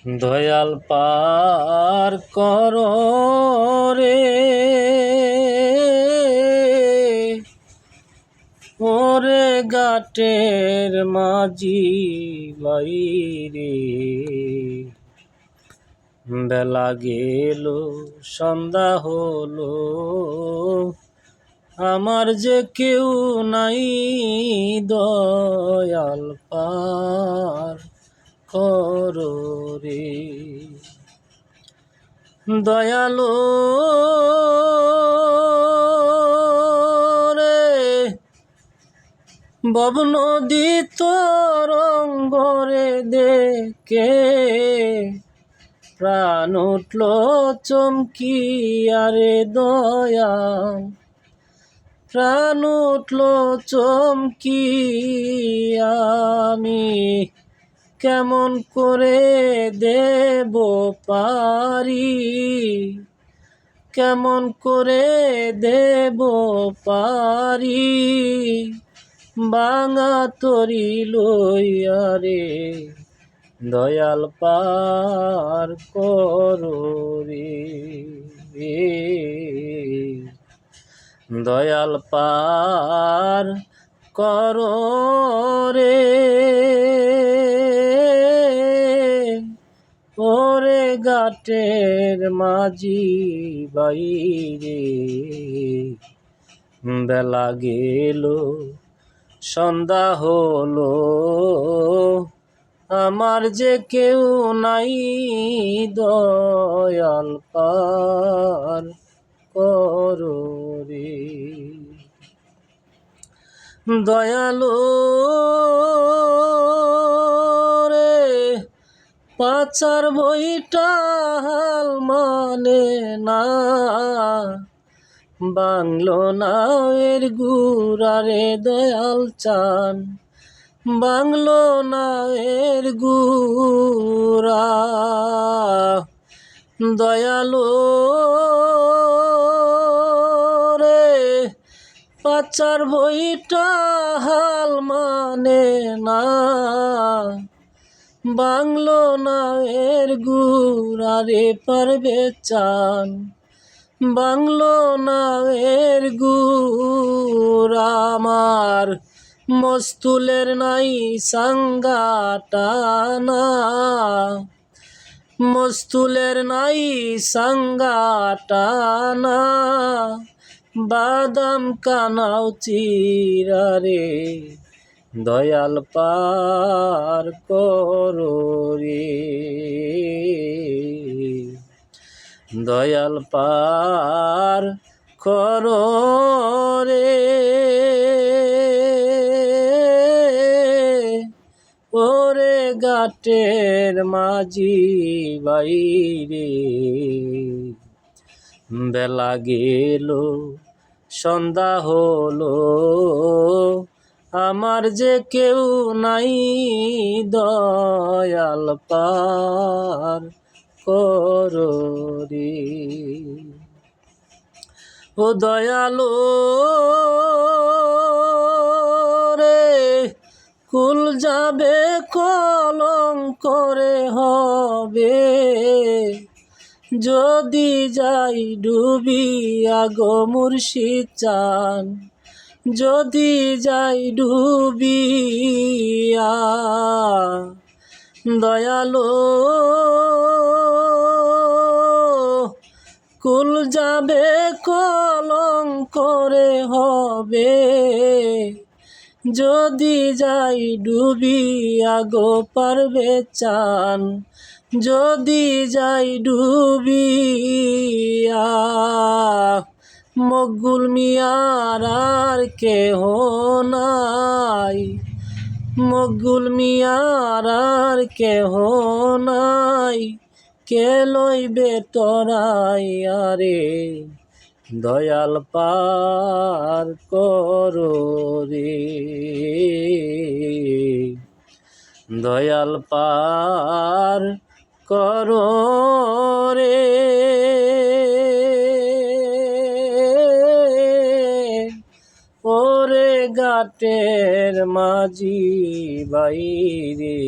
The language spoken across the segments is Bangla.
দয়াল পার করো রে ওরে ঘাটের মাঝি বাইরে, বেলা গেল সন্ধ্যা হলো, আমার যে কেউ নাই, দয়াল পার করো রে। দয়ালো রে ভব নদী তরঙ্গ রে দেখে, প্রাণ উঠল চমকিয়া রে দয়াল, প্রাণ উঠল চমকিয়া। আমি কেমন করে দেব পারি, কেমন করে দেব পারি, ভাঙা তরি লইয়া রে, দয়াল পার করো রে। দয়াল পার করো রে ওরে ঘাটের মাঝি বাইরে, বেলা গেল সন্ধ্যা হলো, আমার যে কেউ নাই, দয়াল পার করো রে। দয়ালো রে পাচার বইটা হাল মানে না, বাংলো নাওয়ের গুড়ারে দয়াল চান, বাংলো নাওয়ের গুড়া। দয়ালো রে পাচার বইটা হাল মানে না, বাংলো নাওয়ের গুড়ারে পারবে চান, বাংলো নাওয়ের গুড়া। আমার মস্তুলের নাই সাঙ্গাটানা, মস্তুলের নাই সাঙ্গাটানা, বাদাম কানাও চিরা রে, দয়াল পার করো রে। দয়াল পার করো রে ওরে ঘাটের মাঝি বাইরে, বেলা গেল সন্ধ্যা হলো, আমার যে কেউ নাই, দয়াল পার করো রে। ও দয়ালো রে কুল যাবে কলঙ্করে হবে, যদি যাই ডুবিয়া গো মুর্শিদ চান, যদি যাই ডুবিয়া। দয়ালো কুল যাবে কলঙ্করে হবে, যদি যাই ডুবিয়া গো পারবে চান, যদি যাই ডুবিয়া। মকবুল মিয়ার আর কেহ নাই, মকবুল মিয়ার আর কেহ নাই, কে লইবে তরাইয়া রে, দয়াল পার করো রে। দয়াল পার করো রে ওরে ঘাটের মাঝি বাইরে,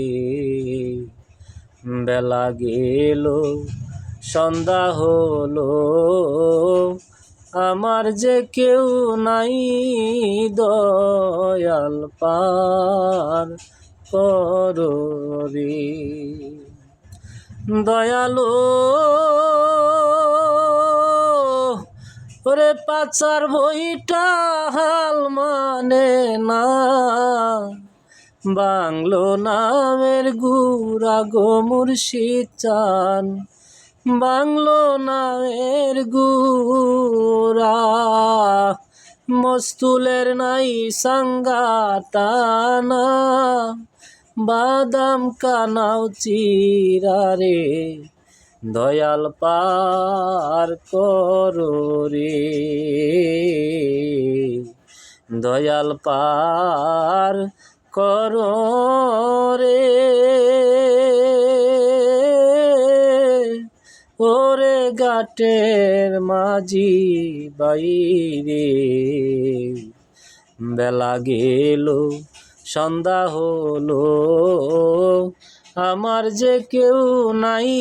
বেলা গেল সন্ধ্যা হলো, আমার যে কেউ নাই, দয়াল পার করো রে। দয়ালো ওরে পাচার বইটা হাল মানে না, বাংলো নামের গুড়া গো মুর্শিদ চান, বাংলো নামের গুড়া। মস্তুলের নাই সাঙ্গাতানা, বাদাম কানাও চিরা রে, দয়াল পার করো রে, দয়াল পার করো রে। ওরে ঘাটের মাঝি বাইরে, বেলা গেল সন্ধ্যা হলো, আমার যে কেউ নাই,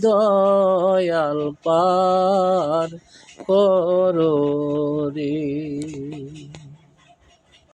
দয়াল পার করো রে।